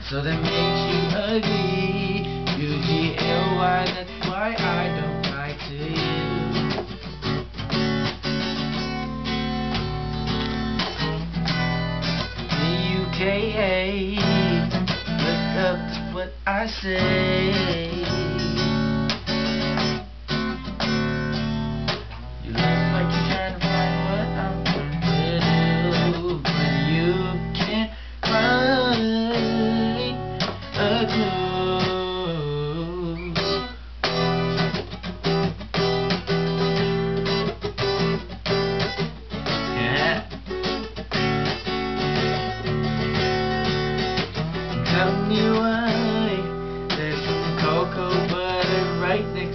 So that makes you ugly. UGLY, that's why I don't write to you. UKA, look up what I say. You look like you're trying to find what I'm gonna do, but you can't find a clue. Yeah. Tell me why there's some cocoa butter right next